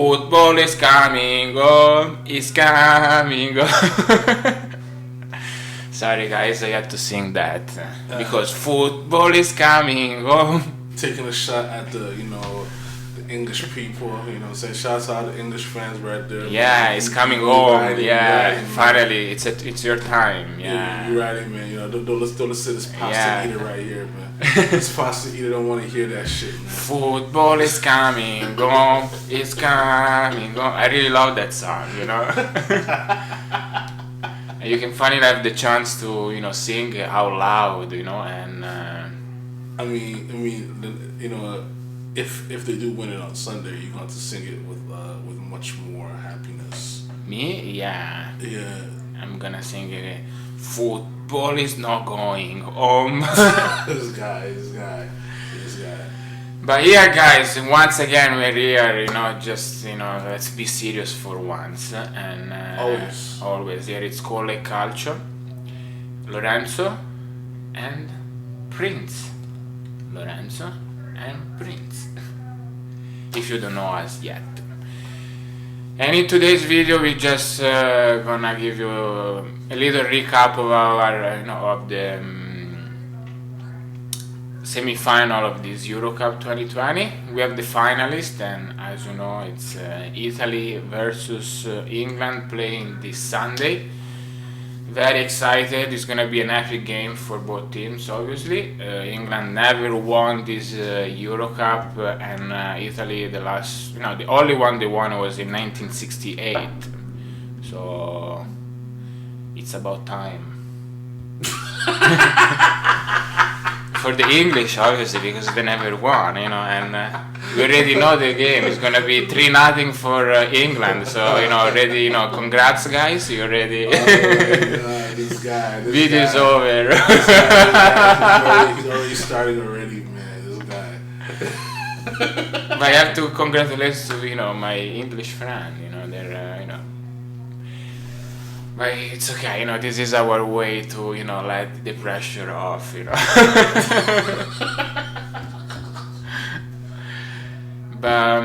Football is coming home, it's coming home. Sorry guys, I had to sing that because football is coming home. Taking a shot at the English people, saying shouts out to English fans right there. Yeah, it's coming home. Yeah, finally, it's your time. Yeah, you're right, man. Don't listen to this pasta eater right here, man. This pasta eater don't want to hear that shit, man. Football is coming home, it's coming home. I really love that song, And you can finally have the chance to sing out loud, and I mean, if they do win it on Sunday, you're going to sing it with much more happiness. Me, yeah, I'm gonna sing it. Football is not going home. This guy. But here, guys, once again we're here. Just let's be serious for once. And always here. It's called Calcio. Lorenzo and Prince. Lorenzo and Prince. If you don't know us yet. And in today's video, we just gonna give you a little recap of our, of the semi-final of this Eurocup 2020. We have the finalists, and as you know, it's Italy versus England playing this Sunday. Very excited. It's gonna be an epic game for both teams. Obviously, England never won this Eurocup, and Italy the only one they won was in 1968. So it's about time for the English, obviously, because they never won. And we already know the game. It's gonna be 3-0 for England. So already congrats guys. You already. Oh my God, this guy. Video's over. This guy, he's already started already, man. This guy. But I have to congratulate to my English friend. They're But it's okay. This is our way to let the pressure off. But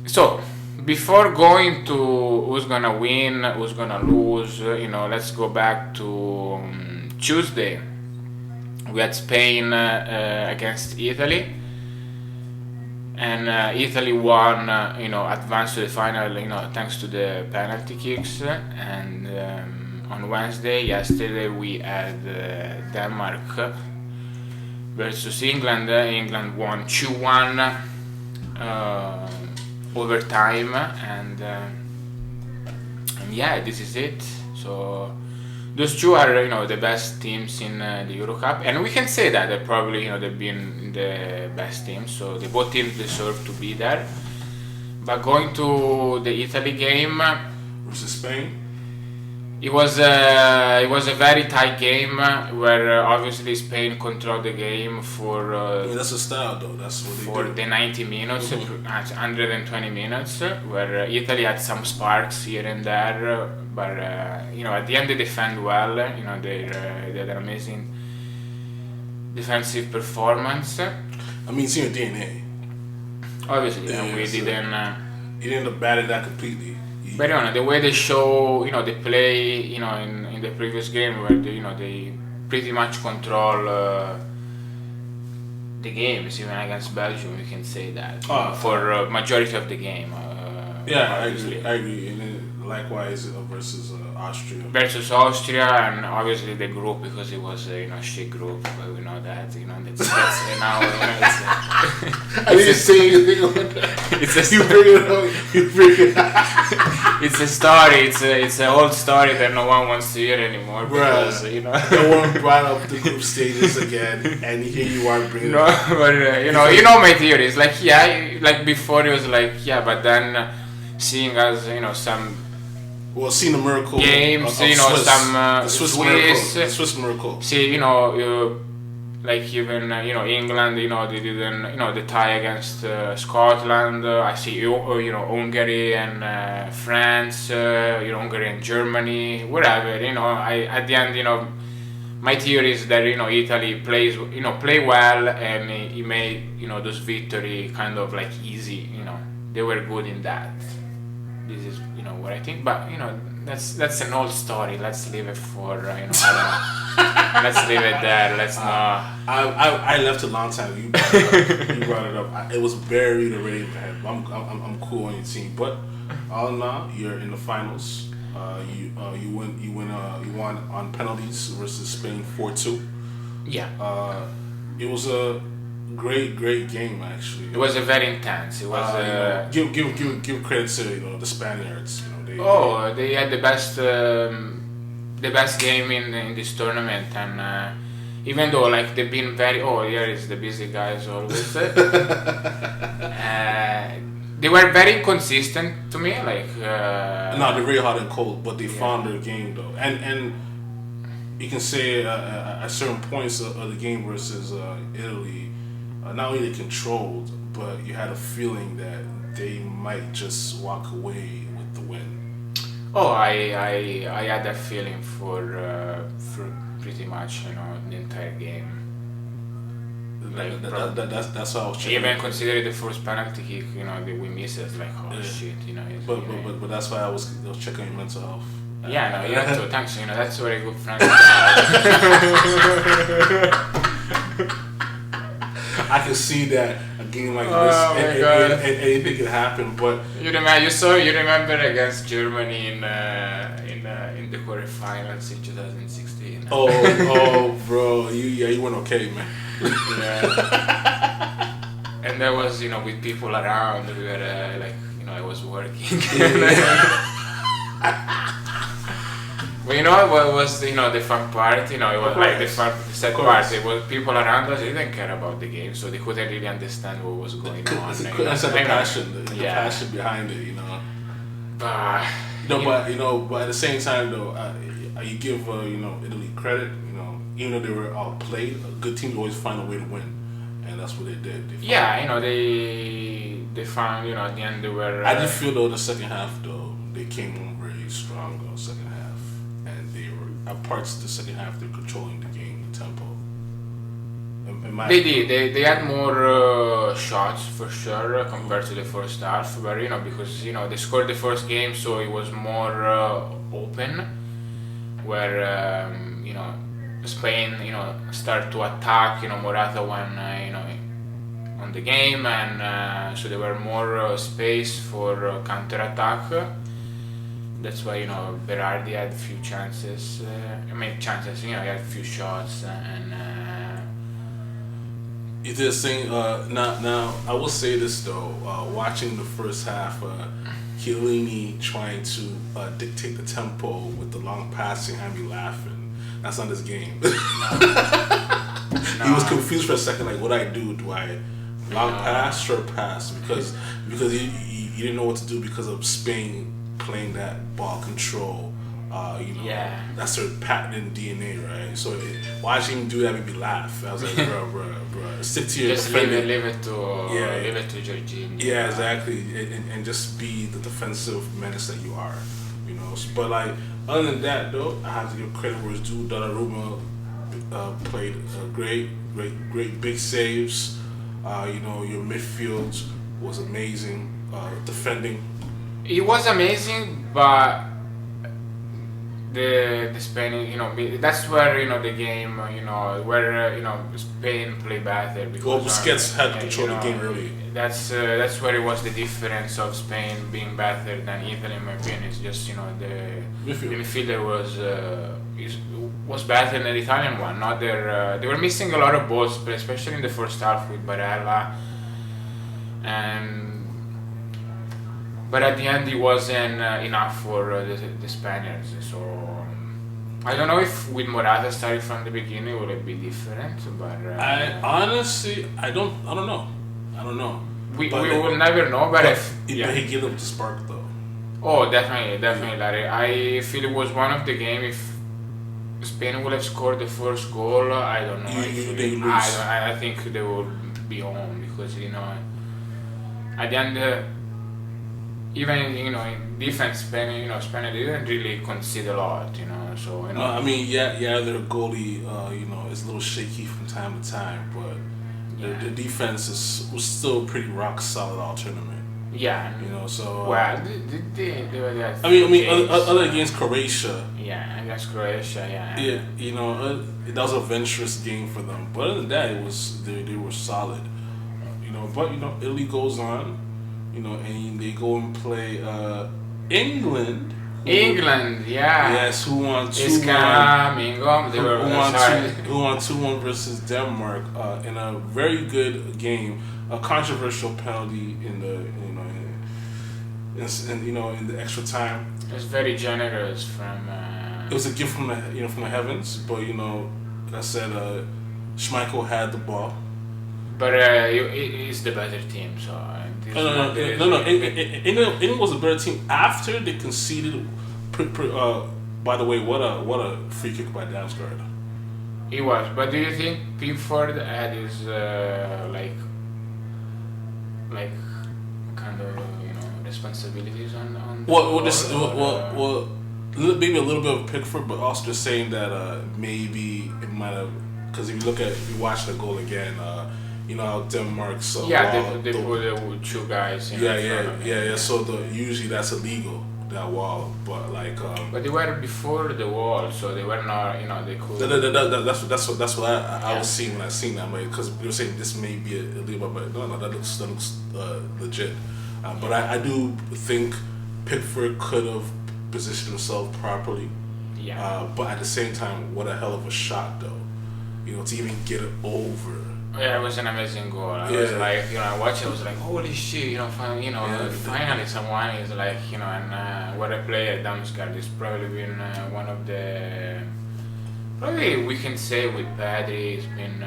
so before going to who's gonna win, who's gonna lose, let's go back to Tuesday. We had Spain against Italy, and Italy won. Advanced to the final. Thanks to the penalty kicks. And on yesterday, we had Denmark versus England. England won 2-1. Overtime, and yeah, this is it. So those two are the best teams in the Eurocup, and we can say that probably they've been the best teams. So both teams deserve to be there. But going to the Italy game versus Spain, it was a very tight game where obviously Spain controlled the game for. That's a style though. That's what they for do. the 90 minutes, 120 minutes, where Italy had some sparks here and there, but at the end they defend well. They had an amazing defensive performance. I mean, it's in your DNA. Obviously, we didn't. You didn't abandon that completely. But the way they show, they play, in the previous game where they pretty much control the games, even against Belgium, we can say that for majority of the game. Yeah, I agree. And then likewise versus Austria. Versus Austria, and obviously the group, because it was a shit group, but we know that. That's I didn't say anything on that. You bring it up. It's a story. It's an old story that no one wants to hear anymore. Because no one brought up the group stages again, and here you are bringing. No, but my theories. Like before it was but then seeing as some. Well, seeing the miracle games, of Swiss, some the Swiss miracle. See, like even England, they didn't, the tie against Scotland. I see Hungary and France, Hungary and Germany, wherever. At the end, my theory is that Italy play well, and he made those victory kind of like easy. they were good in that. This is what I think, but that's an old story. Let's leave it for I don't know. Let's leave it there. Let's not. I left a long time. You brought it up. It was buried already in my head. I'm cool on your team, but all in all, you're in the finals. You won on penalties versus Spain 4-2. Yeah. It was a great game actually. It was a very intense. It was give credit to the Spaniards. They had the best game in this tournament, and even though like they've been very here is the busy guys always. They were very inconsistent to me. Like no, they're very hot and cold, but they found their game though, and you can say at certain points of the game versus Italy, not only they controlled, but you had a feeling that they might just walk away with the win. Oh, I had that feeling for pretty much the entire game. That's how I was checking. Even considering the first penalty kick, that we missed it, like shit, But that's why I was checking your mental health. Yeah, no, you have to. Thanks, that's very good friend. I can see that a game like this, anything can happen. But you remember against Germany in the quarterfinals in 2016. Oh, bro, you went okay, man. Yeah. And there was with people around. We were I was working. But what was the fun part? It was like the sad part. It was people around us. They didn't care about the game, so they couldn't really understand what was going on. That's the passion, the passion behind it. But at the same time though, you give Italy credit. Even though they were outplayed, a good team always find a way to win, and that's what they did. They found at the end they were. I just feel though the second half though they came on very strong on the second half, and they were at parts of the second half they're controlling the game, the tempo. They did. They had more shots for sure compared to the first half, but because they scored the first game, so it was more open, where Spain start to attack. Morata won on the game, and so there were more space for counter attack. That's why Berardi had a few chances. He had a few shots and. You did sing. Now I will say this though. Watching the first half, Chiellini trying to dictate the tempo with the long passing had me laughing. That's not his game. No. He was confused for a second. Like, what I do? Do I long pass, short pass? Because he didn't know what to do because of Spain playing that ball control. That's their patented DNA, right? So watching him do that made me laugh. I was like, bro, stick to your just leave it to Jorginho. Yeah, exactly, and just be the defensive menace that you are, But like other than that, though, I have to give credit where it's due. Donnarumma played great big saves. Your midfield was amazing. Defending. It was amazing, but the Spain, that's where the game, where Spain play better because Busquets had to control the game early. That's where it was the difference of Spain being better than Italy, in my opinion. It's just the midfielder was better than the Italian one. Not they were missing a lot of balls, but especially in the first half with Barella, but at the end it wasn't enough for the Spaniards. So I don't know if with Morata starting from the beginning would it be different. But I honestly I don't know. We will never know. But he gave them the spark though. Oh, definitely, Larry. I feel it was one of the game. If Spain would have scored the first goal, I don't know. I think they will be home because at the end. Even in defense, Spain didn't really concede a lot, So No, I mean, their goalie, is a little shaky from time to time, but the defense was still pretty rock solid all tournament. Yeah. You know, so. Well, they were other against Croatia. Yeah, against Croatia. Yeah. Yeah, you know, that was a venturous game for them. But other than that, it was they were solid. You know, but you know, Italy goes on. You know, and they go and play England. England, yeah. Yes, who won 2-1? It's coming home. They were who won 2-1 versus Denmark in a very good game. A controversial penalty in the in the extra time. It was very generous from. It was a gift from the heavens, but you know, I said Schmeichel had the ball. But it's the better team, so. No. England was a better team after they conceded. By the way, what a free kick by Damsgaard. It was, but do you think Pickford had his like kind of responsibilities on? Maybe a little bit of Pickford, but also just saying that maybe it might have, because if you watch the goal again. You know how Denmark's they put the two guys. Yeah. So usually that's illegal, that wall, but like. But they were before the wall, so they were not. They could. That's what I was seeing when I seen that, because they were saying this may be illegal, but no, that looks legit. But I do think Pickford could have positioned himself properly. Yeah. But at the same time, what a hell of a shot though. To even get it over. Yeah, it was an amazing goal. I was like, I watched it, I was like, holy shit, finally someone is like, and what a player Damsgaard is probably been one of the, probably we can say with Pedri, he's been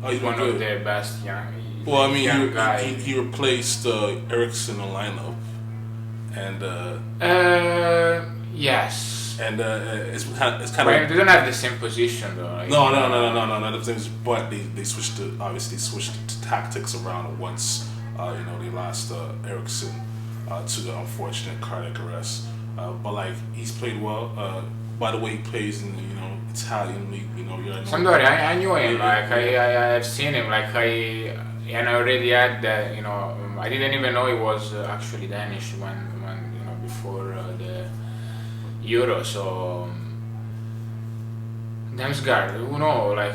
one of the best young guys. He replaced Eriksen in the lineup, and yes. And it's kind of. They don't have the same position though. Like, no. The things, but they switched to tactics around once. They lost Eriksen to the unfortunate cardiac arrest. But like he's played well. By the way, he plays in Italian league. Sampdoria, I knew him. Like I've seen him. Like I already had that. I didn't even know he was actually Danish when before the Euro. So Damsgaard, who knows? Like,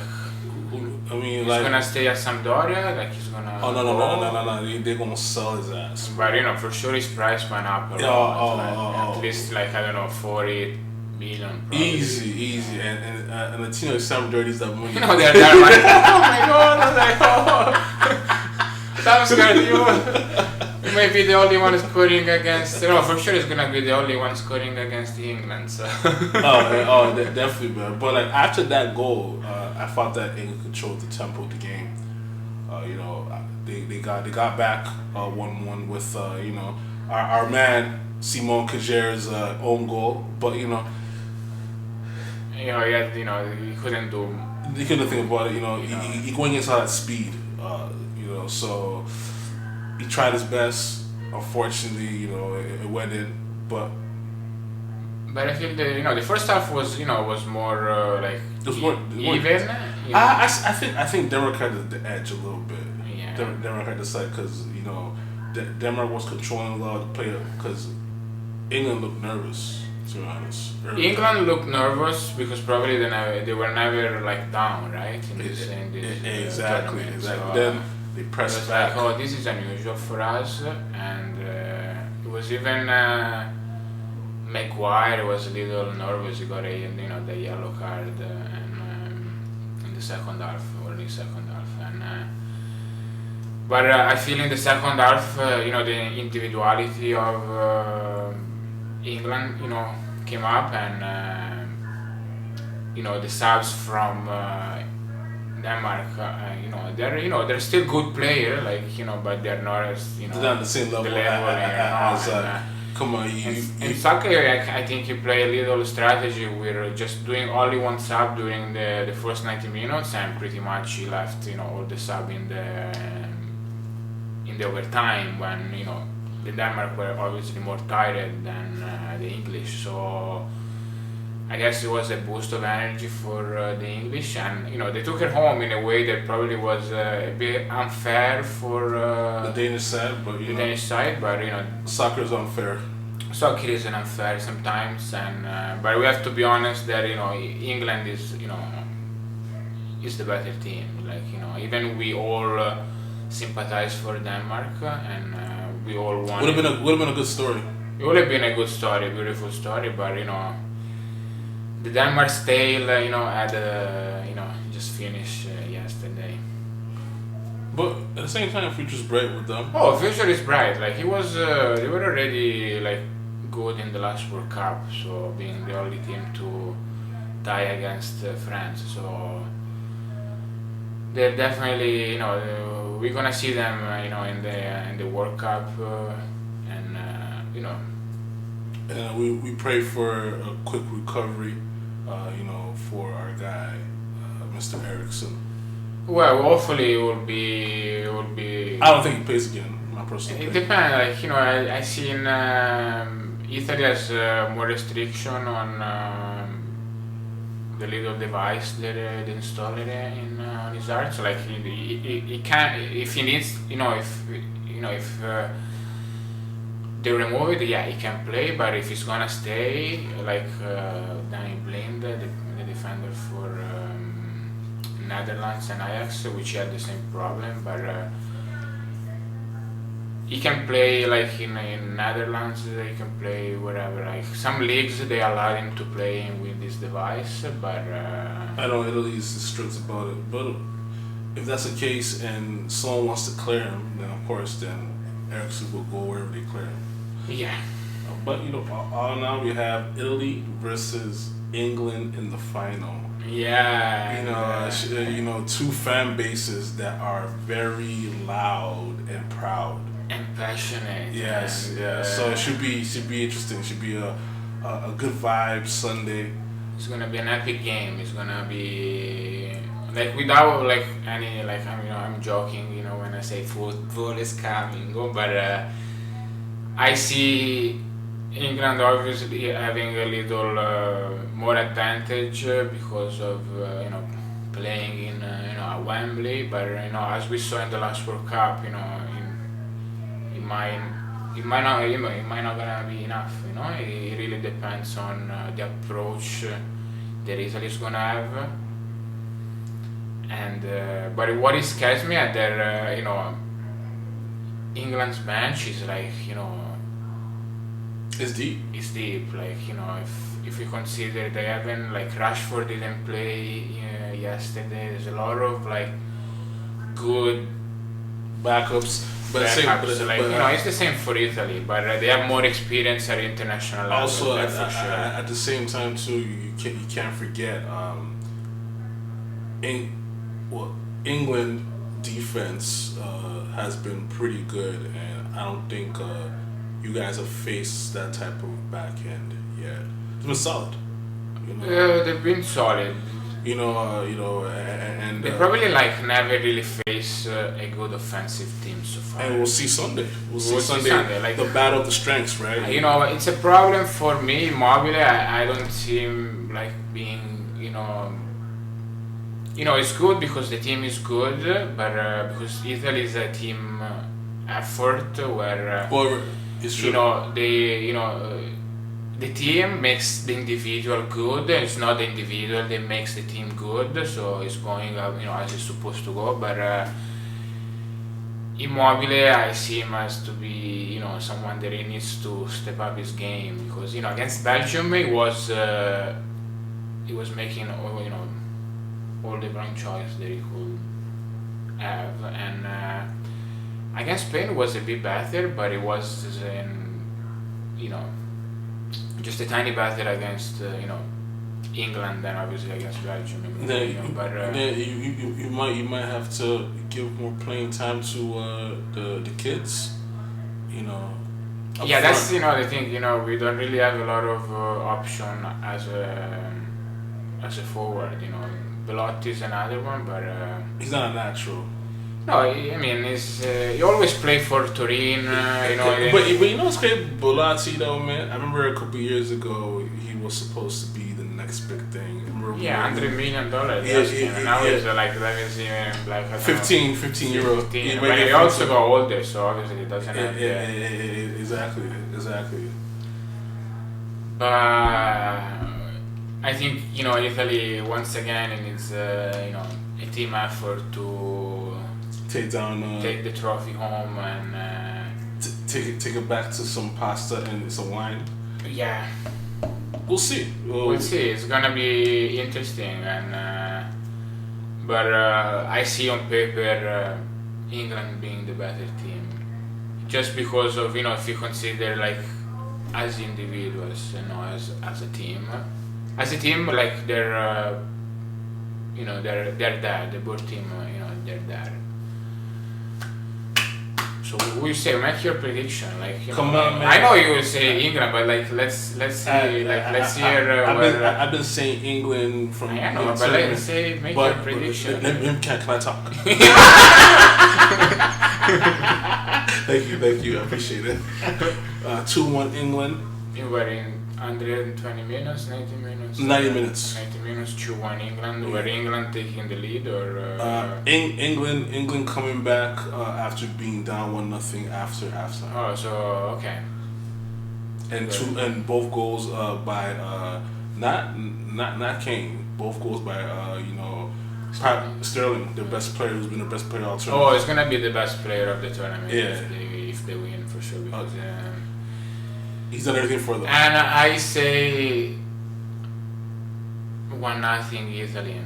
he's gonna stay at Sampdoria. Like he's gonna. Oh no! They're gonna sell his ass. But for sure his price went up a lot. At least 40 million. Probably. Easy, and the team of Sampdoria is that money. They're like, oh my god! Damsgaard, you may be the only one scoring against. For sure, he's gonna be the only one scoring against England. So. Definitely, man. But like after that goal, I thought that England controlled the tempo of the game. They got back 1-1 with our man Simon Kjaer's own goal, but he couldn't do. He couldn't think about it. He going against all that speed. So. He tried his best. Unfortunately, it went in, but I feel the first half was more like it was more even. I think Denmark had the edge a little bit. Yeah. Denmark had the side because Denmark was controlling a lot of the play because England looked nervous. To be honest, England looked nervous because probably they were never like down, right? In this exactly. So, then they pressed back. Like, this is unusual for us, and it was even Maguire was a little nervous. He got the yellow card in the second half, early second half, and but I feel in the second half, the individuality of England, came up, and the subs from. Denmark, they're still good players, but they're not as they're not the same level as come on, in soccer, I think you play a little strategy. We're just doing only one sub during the first 90 minutes, and pretty much he left, all the sub in the overtime when the Denmark were obviously more tired than the English. So I guess it was a boost of energy for the English, and they took it home in a way that probably was a bit unfair for the Danish side, but soccer is unfair. Soccer is unfair sometimes, and but we have to be honest that England is is the better team. Like even we all sympathize for Denmark, and we all want. Would have been a good story. It would have been a good story, a beautiful story, but the Denmark's tale, had just finished yesterday. But at the same time, future's bright with them. Oh, future is bright. Like he was, they were already like good in the last World Cup, so being the only team to tie against France. So they're definitely, we're gonna see them, in the World Cup, and And we pray for a quick recovery, for our guy, Mr. Eriksson. Well, hopefully it will be. I don't think he plays again. My personal. It depends. Like I seen Italy has more restriction on the little device that they installed on his heart. So like he can't if he needs if they remove it, yeah, he can play. But if he's gonna stay, like Danny Blind, the defender for Netherlands and Ajax, which had the same problem, but he can play like in Netherlands. He can play wherever. Like some leagues, they allow him to play with this device, but I know Italy's strict about it. But if that's the case, and someone wants to clear him, then of course, Eriksson will go wherever they clear him. Yeah. But all now we have Italy versus England in the final. Yeah. Two fan bases that are very loud and proud and passionate. Yes, and, so it should be interesting. It should be a good vibe Sunday. It's gonna be an epic game. It's gonna be like without like any like I'm joking when I say football is coming, but I see England obviously having a little more advantage because of playing in at Wembley, but as we saw in the last World Cup, it might not gonna be enough. It really depends on the approach that Italy is gonna have, and but what scares me at their England's bench is like it's deep. It's deep. Like if you consider they haven't like Rashford didn't play yesterday. There's a lot of like good backups. But it's the same for Italy, but they have more experience at international level. Also, sure. At the same time too, you can't forget England defense has been pretty good, and I don't think you guys have faced that type of backhand yet. It's been solid. They've been solid. And they probably like never really face a good offensive team so far. And we'll see Sunday. We'll see Sunday. Like the battle of the strengths, right? It's a problem for me. Immobile, I don't see him like being. It's good because the team is good, but because Italy is a team effort where. It's true. The team makes the individual good. It's not the individual that makes the team good. So it's going as it's supposed to go. But Immobile, I see him as to be someone that he needs to step up his game, because against Belgium he was making all the wrong choice that he could have, and against Spain was a bit better, but it was just a tiny better against England than obviously against Belgium. You might have to give more playing time to the kids. Yeah, that's the thing. We don't really have a lot of option as a forward. Belotti is another one, but he's not a natural. No, I mean, he always played for Turin, But what's great, Belotti though, man. I remember a couple years ago he was supposed to be the next big thing. Yeah, $100 million. Yeah, Now it's like like 15 euro. 15. But he also got older, so obviously he doesn't have. Exactly. But I think Italy once again it needs a team effort to take the trophy home and take it back to some pasta and some wine. Yeah. We'll see. We'll see. It's gonna be interesting, and but I see on paper England being the better team, just because of if you consider like as individuals, as a team, like they're there. The both team, they're there. So we say make your prediction, like come on, man. I know you will say England, but like let's see, let's hear. I've been saying England from. I know, but let's say make your prediction. Can I talk? Thank you, I appreciate it. 2-1 England. You were in 120 minutes, 90 minutes. 90 minutes. 90 minutes. 2-1 England. Were England taking the lead or? England coming back after being down 1-0 after halftime. Oh, so okay. And both goals by not Kane. Both goals by Sterling, the best player who's been the best player all tournament. Oh, it's gonna be the best player of the tournament. Yeah. If they win for sure, because he's done everything for them. And I say 1-0 Italy.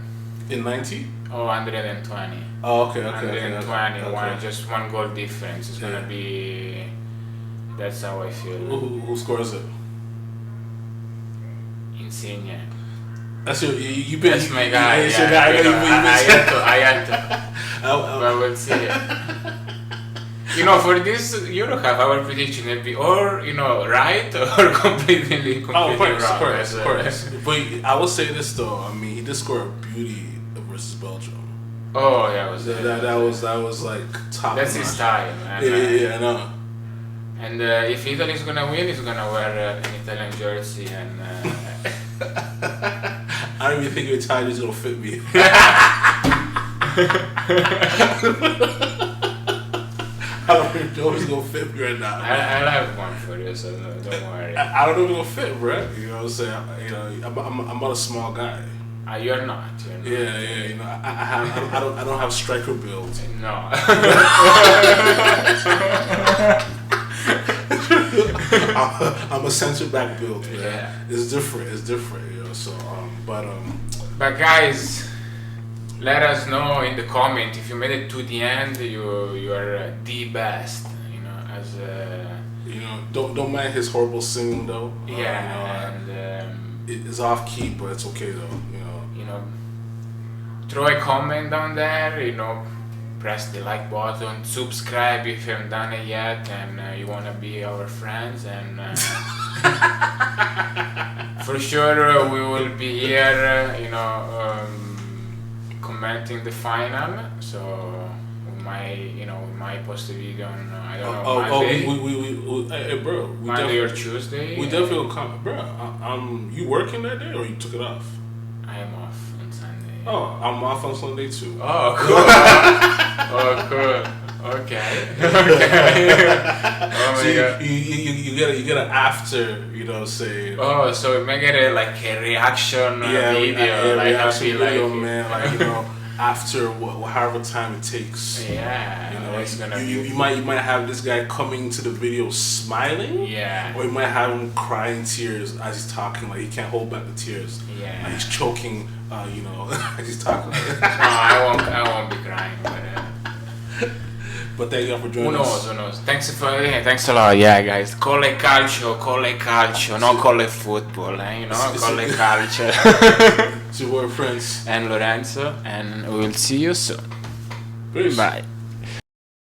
In 90? Oh, 120. Oh, okay. 120, just one goal difference. It's gonna be. That's how I feel. Who scores it? Insigne. That's your. That's my guy. That's your guy. I had to. But we'll see. For this Eurocup, our prediction will be or right or completely wrong. Of course. But I will say this though. I mean, he did score a beauty versus Belgium. Oh yeah, that was like top. That's his style. Yeah, I know. And if Italy is gonna win, he's gonna wear an Italian jersey and. I don't even think your tie is gonna fit me. I don't even know if it's gonna fit me right now. I'll have one for you, so don't worry. I don't know if it's gonna fit, bro. You know what I'm saying? I'm not a small guy. You're not. Yeah. I don't have striker build. No. I'm a center back build, man. Yeah. It's different. So But guys, let us know in the comment if you made it to the end. You are the best. As don't mind his horrible singing though. It's off key, but it's okay though. Throw a comment down there. Press the like button, subscribe if you haven't done it yet, and you wanna be our friends. And for sure we will be here. Commenting the final. So we might post a video on I don't know Monday. Hey bro, Monday or Tuesday. We definitely will come, bro. You working that day or you took it off? I am off on Sunday. Oh, I'm off on Sunday too. Oh, cool. Oh, cool. Okay. Oh my God. You get an after, say. Oh, so we may get a reaction video, man, after however time it takes. Yeah. It's gonna you might have this guy coming to the video smiling. Yeah. Or you might have him crying tears as he's talking, like he can't hold back the tears. Yeah. Like he's choking, as he's talking. No, I won't be crying, but thank you for joining us. Who knows? Thanks a lot, guys. Colle calcio, not colle football, colle calcio. It's your boy Prince and Lorenzo, and we'll see you soon. Peace. Bye.